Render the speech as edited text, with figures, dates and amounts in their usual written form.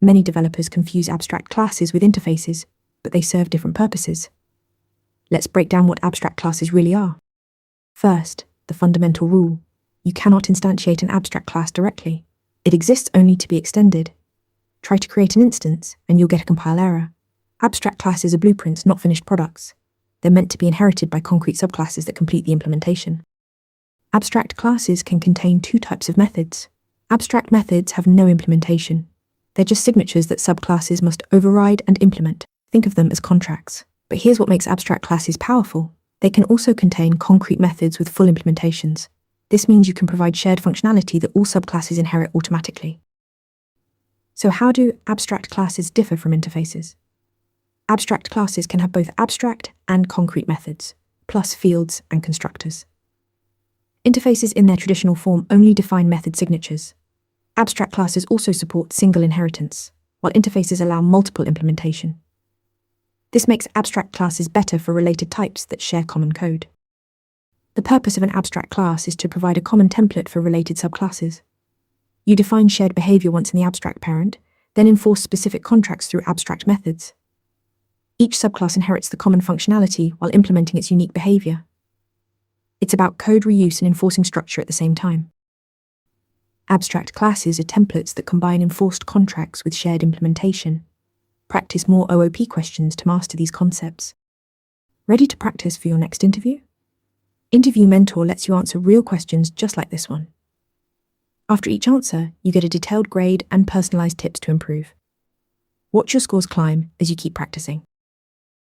Many developers confuse abstract classes with interfaces, but they serve different purposes. Let's break down what abstract classes really are. First, the fundamental rule. You cannot instantiate an abstract class directly. It exists only to be extended. Try to create an instance, and you'll get a compile error. Abstract classes are blueprints, not finished products. They're meant to be inherited by concrete subclasses that complete the implementation. Abstract classes can contain two types of methods. Abstract methods have no implementation. They're just signatures that subclasses must override and implement. Think of them as contracts. But here's what makes abstract classes powerful. They can also contain concrete methods with full implementations. This means you can provide shared functionality that all subclasses inherit automatically. So how do abstract classes differ from interfaces? Abstract classes can have both abstract and concrete methods, plus fields and constructors. Interfaces in their traditional form only define method signatures. Abstract classes also support single inheritance, while interfaces allow multiple implementation. This makes abstract classes better for related types that share common code. The purpose of an abstract class is to provide a common template for related subclasses. You define shared behavior once in the abstract parent, then enforce specific contracts through abstract methods. Each subclass inherits the common functionality while implementing its unique behavior. It's about code reuse and enforcing structure at the same time. Abstract classes are templates that combine enforced contracts with shared implementation. Practice more OOP questions to master these concepts. Ready to practice for your next interview? Interview Mentor lets you answer real questions just like this one. After each answer, you get a detailed grade and personalized tips to improve. Watch your scores climb as you keep practicing.